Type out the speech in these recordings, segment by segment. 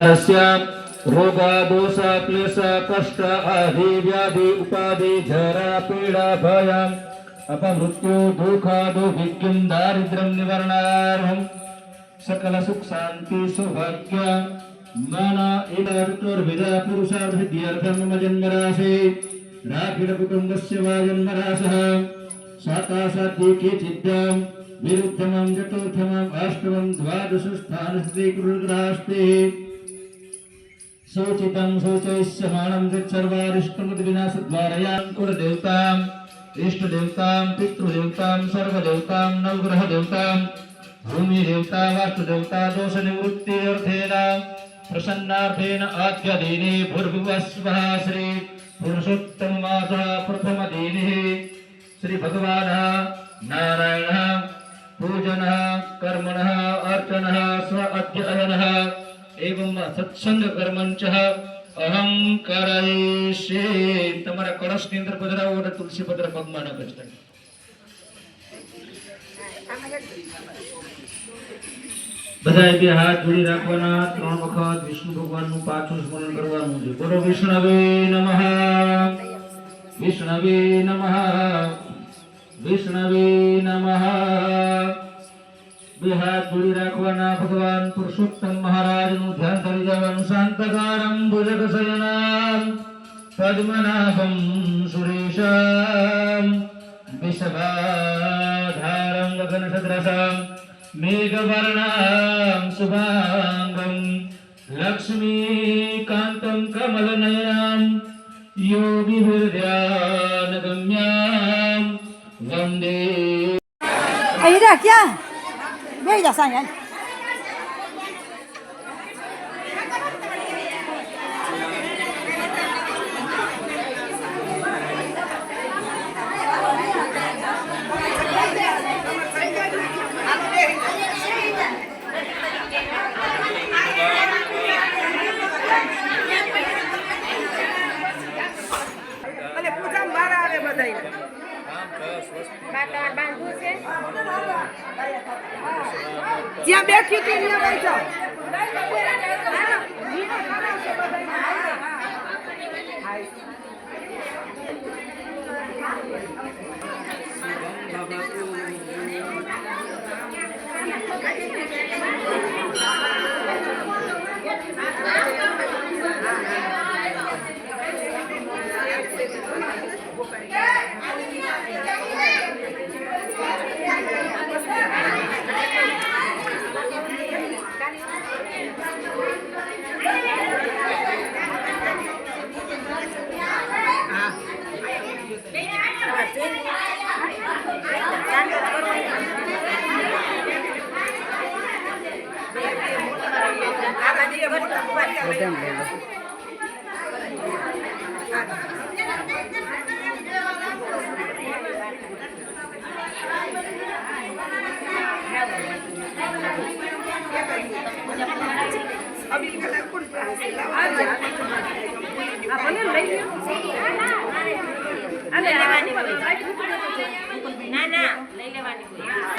रोगा दोष क्लेश कष्ट आदि व्याधि उपाधि जरा पीड़ा भय अपमृत्यु दुख दुर्भिक्षं दारिद्र्यं निवारणार्थं सकल सुख शांति सौभाग्य मन इदर्तुर्विद पुरुषार्थ सिद्ध्यर्थं मम जन्मराशि राखिल कुटुम्बस्य वा जन्मराशः सातासाद्ये केचिद्यं विरुद्धमं चतुर्थमं अष्टमं द्वादशस्थानस्ते कुरुग्रहास्ते सोचितं सोचयस्यमानं तत्सर्वारिष्टमद्विनाशद्वारयां कुलदेवतां इष्टदेवतां पितृदेवतां सर्वदेवतां नवग्रहदेवतां भूमिदेवता वास्तुदेवता दोषनिवृत्त्यर्थेन प्रसन्नार्थेन आद्यदिने भूर्भुवस्वः श्री पुरुषोत्तममासः प्रथमदिने श्रीभगवानः नारायणः पूजनः कर्मणः अर्चनः स्व अध्ययनः एवं सत्संग कर्मंच अहम करायिष्ये તમારા કળશની અંદર પધરાવો અને તુલસી પત્ર પગમાં નાખજો બધાએ બે હાથ જોડી રાખવાના ત્રણ વખત વિષ્ણુ ભગવાનનું પાછું સ્મરણ કરવાનું છે બોલો વિષ્ણવે નમઃ વિષ્ણવે નમઃ વિષ્ણવે નમઃ બે હાથ જોડી રાખવાના ભગવાન પુરુષોત્તમ મહારાજનું ધ્યાન કરી જવાનું શાંતકારમ ભુજગશયનામ પદ્મનાભમ સુરેશમ વિષભાધારમ ગગનસદૃશમ મેઘવર્ણમ શુભાંગમ લક્ષ્મીકાંતમ કમલનયનમ યોગીર્ધ્યાનગમ્યામ વંદે Aida, क्या बेजा सांगा જ્યાં બેઠી હતી ત્યાં બેઠો ના ના લઈ લેવાની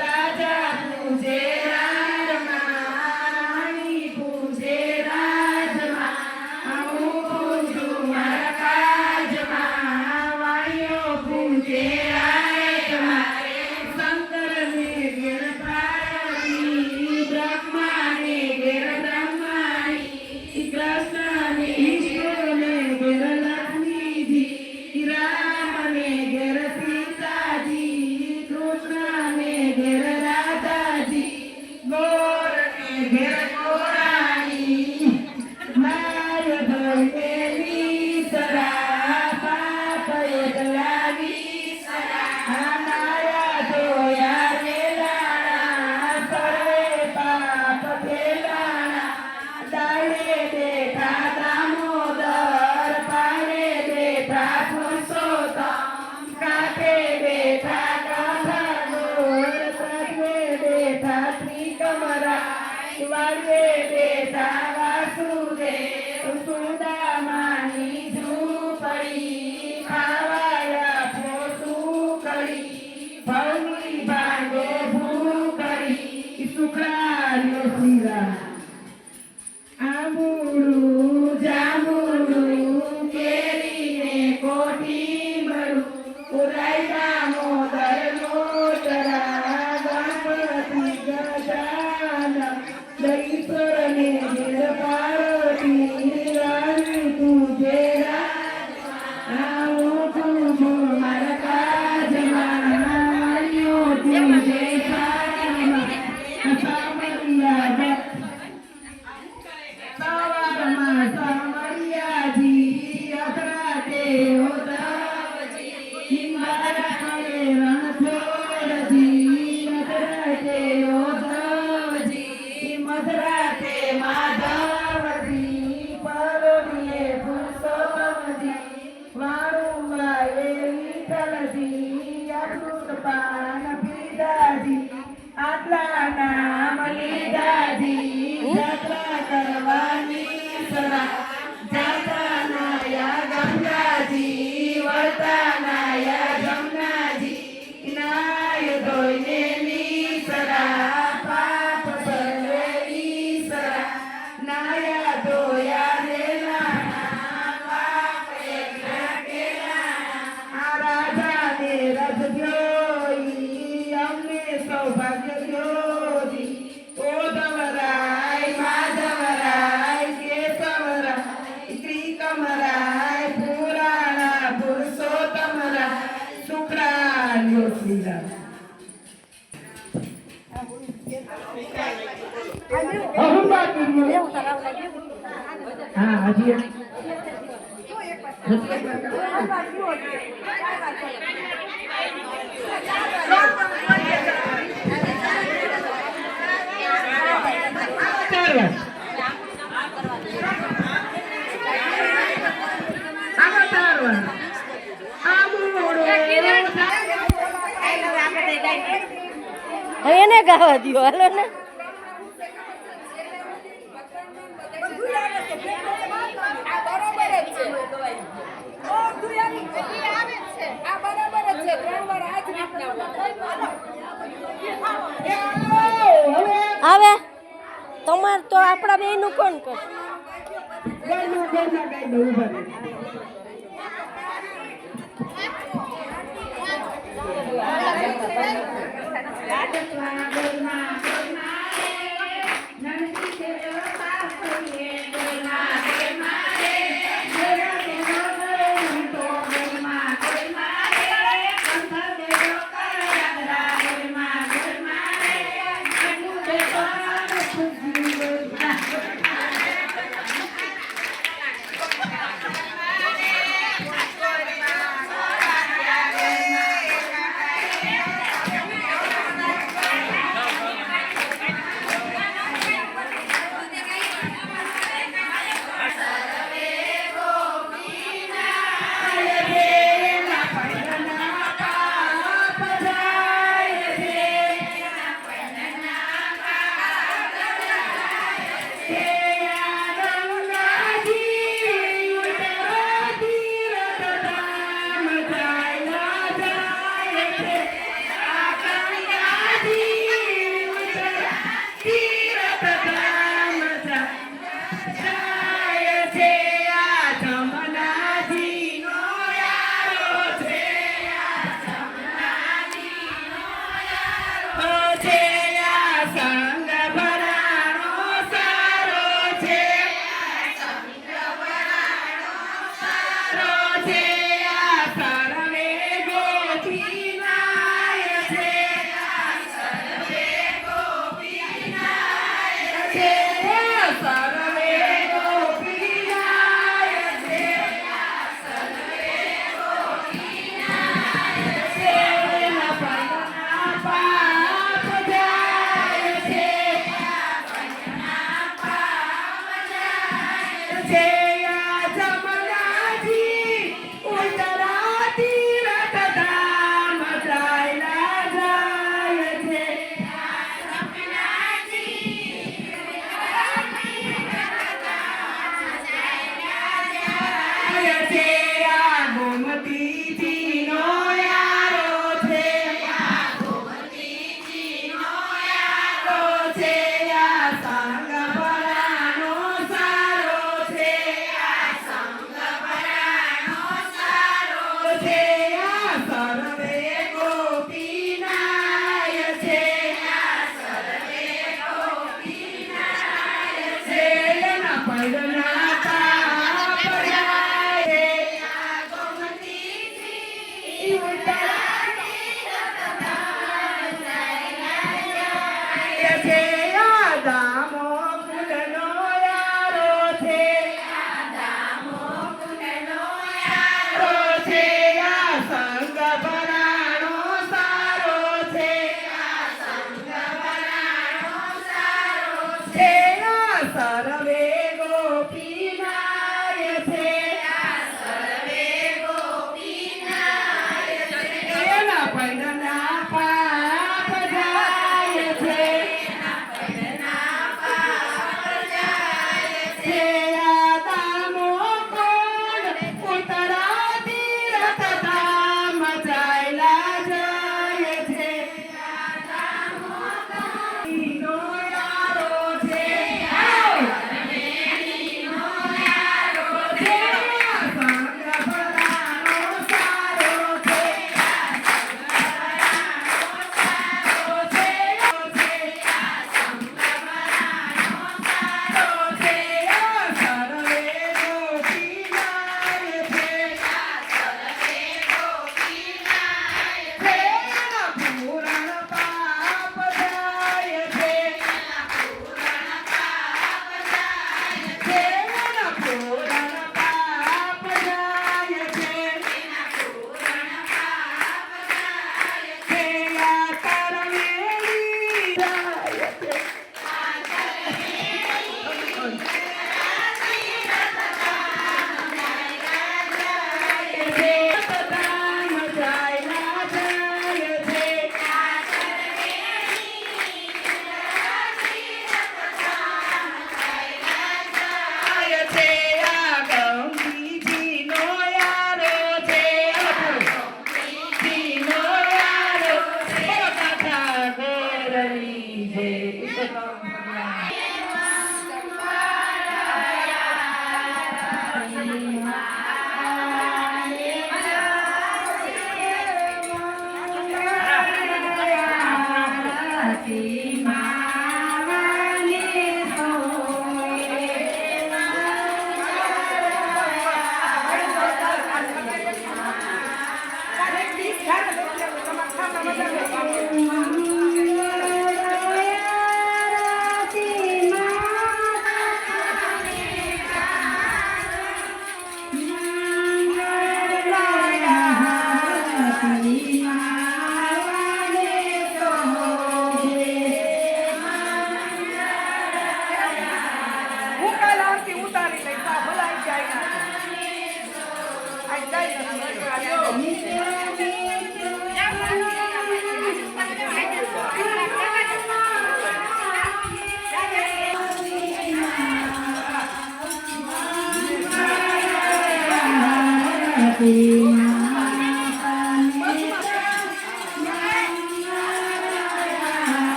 રાજા પૂજે રાજમાં, રાણી પૂજે રાજમાં, હું પૂજું મારા કાજમાં, વાણીઓ પૂજે રાજમાં, શંકરને ઘેર પાર્વતી, બ્રહ્માને ઘેર બ્રહ્માણી, કૃષ્ણને ઈશ્વરને ઘેર લક્ષ્મીજી, રામને ઘેર સીતાજી, કૃષ્ણને ઘેર રાધાજી, ગોરને ઘેર ગોરાણી, માય ધર્મેની સરા, પાપ એકલા વિસરા, માયા જોયા રેલાણા, સર્વે પાપ ફેલાણા, દાડે બેઠા દામોદર, પાડે બેઠા પુરુષોત્તમ, કાંઠે બેઠા કાંઠાગોર, સર્વે બેઠા શ્રીકમરા, વાળે બેઠા વાસુદેવ, સુદામાની ઝૂંપડી, ખાવાયા પોતું કરી, ભવની ભાંગે ભૂખડી, સુખડાયો શ્રીરામ. આંબુડું જાંબુડું કેરીને કોઠીબડું, ઉરાઈ દામોદર લોટરા, ગણપતિ ગજાનન, દઈશ્વરને ઘેર પાર્વતી, રાણી તુજે રાજમાં, હું પૂજું મારા કાજમાં, વાણીઓ તુજે સાજમાં, સામરિયા સવારમાં સામરિયાજી, અથડાતે ઓધવજી, મારા ઘરે રણછોડજી, અથડાતે ઓધવજી, મધરાતે માધવજી, પરોઢીએ પુરુષોત્તમજી, વાળુમાં એ વિઠ્ઠલજી, અમૃત પાન પીધાજી, આટલા નામ લીધાજી, જાત્રા કરવાની સરા, જાતા નાયા ગંગાજી, વળતા નાયા જમનાજી, નાય ધોઈને નીસરા, પાપ સર્વે ઈસરા, નાયા ધોયા રેલાણા, પાપ એકલા કેલાણા, આ રાજાને રથ જોઈ, અમને સૌભાગ્ય જોજી, ઓધવરાય માધવરાય કેશવરાય ત્રિકમરાય, પુરાણા પુરુષોત્તમરાય, શુક્રાલ્યો શ્રીરામ. હા હજી હવે એને ગાવા દો, હાલો ને. હવે તમારે તો આપણા બેયનું કોણ કર?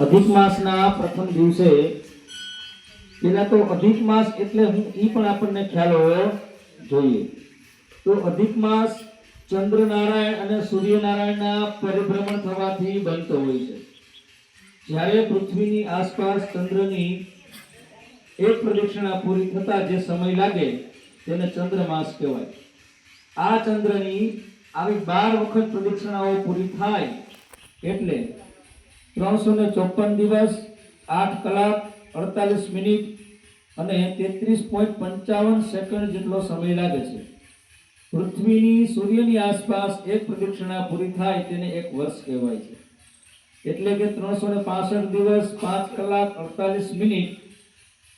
અધિક માસના પ્રથમ દિવસે પેલા તો અધિક માસ એટલે હું ઈ પણ આપણને ખ્યાલ હોવો જોઈએ. તો અધિક માસ ચંદ્રનારાયણ અને સૂર્યનારાયણના પરિભ્રમણ થવાથી બનતો હોય છે. જ્યારે પૃથ્વીની આસપાસ ચંદ્રની એક પ્રદક્ષિણા પૂરી થતા જે સમય લાગે તેને ચંદ્રમાસ કહેવાય. આ ચંદ્રની આવી 12 વખત પ્રદક્ષિણાઓ પૂરી થાય એટલે 354 દિવસ 8 કલાક 48 મિનિટ અને 33.55 સેકન્ડ જેટલો સમય લાગે છે. પૃથ્વીની સૂર્યની આસપાસ એક પ્રદક્ષિણા પૂરી થાય તેને એક વર્ષ કહેવાય છે. એટલે કે 365 દિવસ 5 કલાક 48 મિનિટ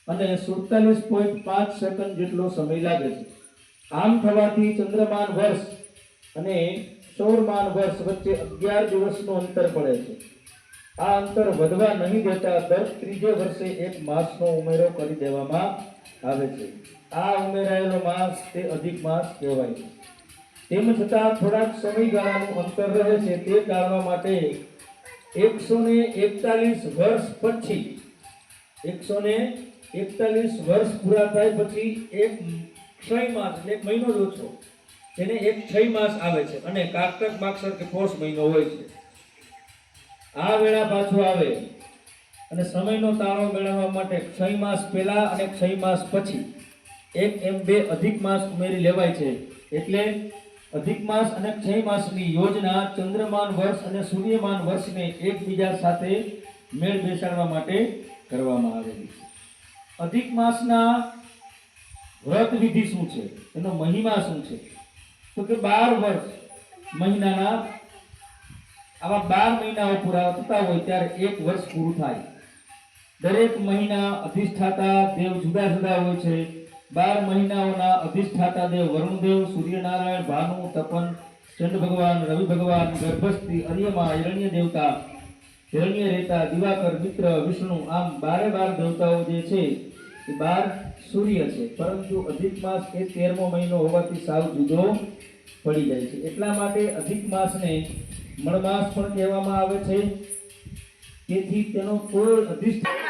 અને 47.5 સેકન્ડ જેટલો સમય લાગે છે. આમ થવાથી ચંદ્રમાન વર્ષ અને સૌરમાન વર્ષ વચ્ચે 11 દિવસનું અંતર પડે છે. આ અંતર વધવા નહીં દેતા દર ત્રીજે વર્ષે એક માસનો ઉમેરો કરી દેવામાં આવે છે. આ ઉમેરાયેલો માસ તે અધિક માસ કહેવાય છે. તેમ છતાં થોડાક સમયગાળાનું અંતર રહે છે તે ટાળવા માટે 141 વર્ષ પછી 141 વર્ષ પૂરા થાય પછી એક ક્ષય માસ એટલે એક મહિનો જ ઓછો તેને એક ક્ષય માસ આવે છે અને કારતક માગસર કે પોષ મહિનો હોય છે. આ વેળા પાછો આવે અને સમયનો તાળો મેળવવા માટે ક્ષય માસ પહેલા અને ક્ષય માસ પછી એક એમ 2 અધિક માસ ઉમેરી લેવાય છે. એટલે અધિક માસ અને ક્ષય માસની યોજના ચંદ્રમાન વર્ષ અને સૂર્યમાન વર્ષને એકબીજા સાથે મેળ બેસાડવા માટે કરવામાં આવેલી છે. અધિક માસના વ્રત વિધિ શું છે, એનો મહિમા શું છે? તો કે 12 વર્ષ મહિનાના આવા 12 મહિનાઓ પૂરા થતા હોય ત્યારે એક વર્ષ પૂરું થાય. દરેક મહિના અધિષ્ઠાતા દેવ જુદા જુદા હોય છે. 12 મહિનાઓના અધિષ્ઠાતા દેવ વરુણદેવ, સૂર્યનારાયણ, ભાનુ, તપન, ચંદ્ર ભગવાન, રવિ ભગવાન, ગર્ભસ્થી, અર્યમા, હિરણ્ય દેવતા, હિરણ્ય રેતા, દિવાકર, મિત્ર, વિષ્ણુ, આમ 12 દેવતાઓ જે છે એ 12 સૂર્ય છે. પરંતુ અધિક માસ એ 13મો મહિનો હોવાથી સાવ જુદો પડી જાય છે. એટલા માટે અધિક માસને મળમાસ પણ કહેવામાં આવે છે. તેથી તેનો કોઈ અધિષ્ઠાન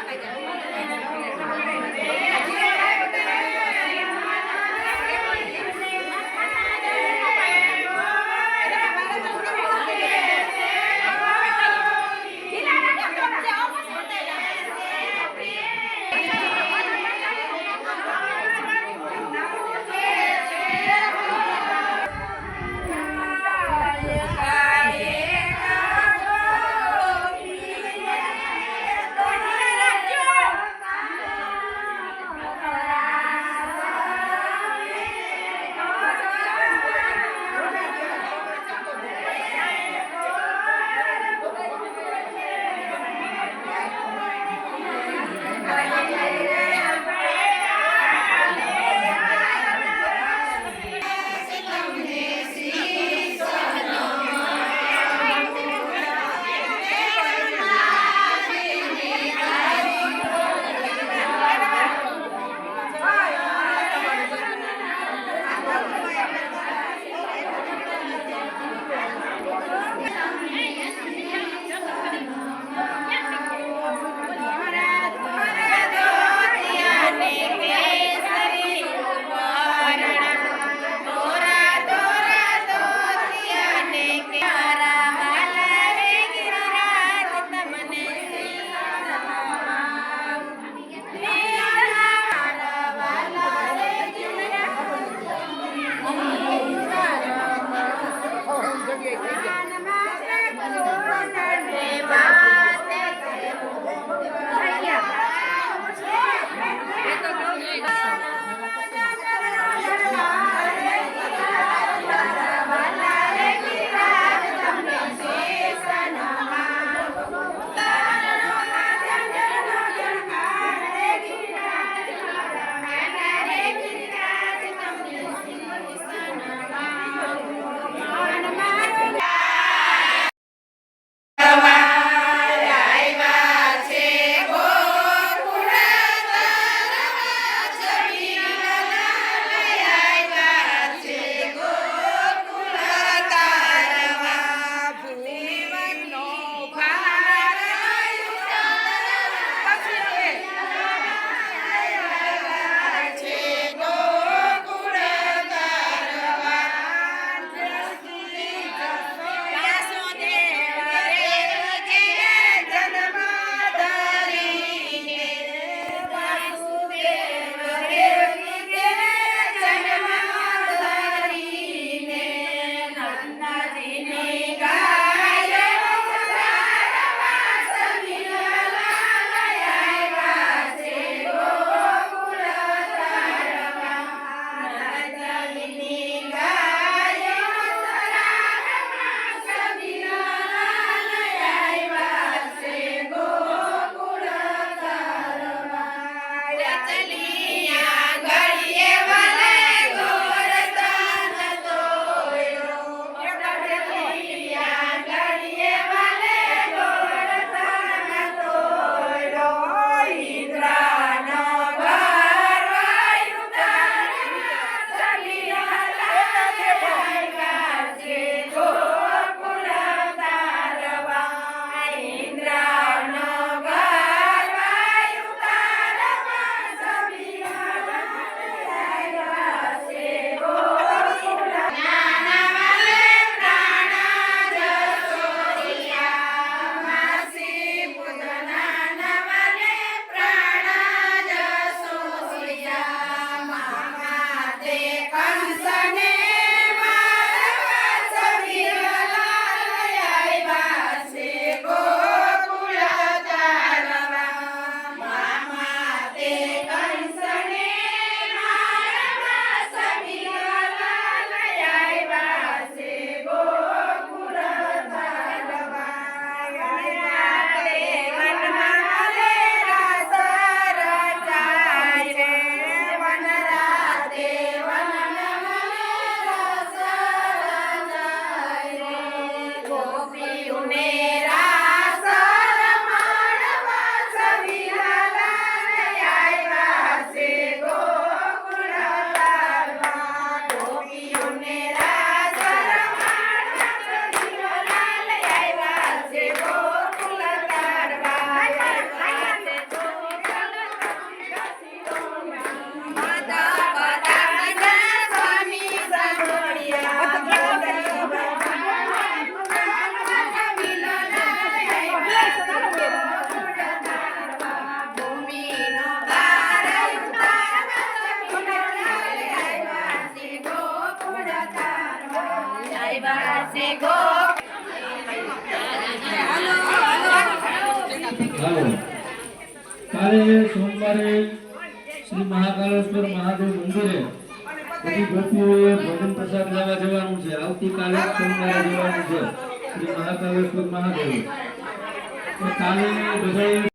કાલે સોમવારે શ્રી મહાકાલેશ્વર મહાદેવ મંદિરે બધી ગોપીઓએ ભોજન પ્રસાદ લેવા જવાનું છે. આવતીકાલે સોમવારે જવાનું છે શ્રી મહાકાલેશ્વર મહાદેવ. તો કાલે બધાએ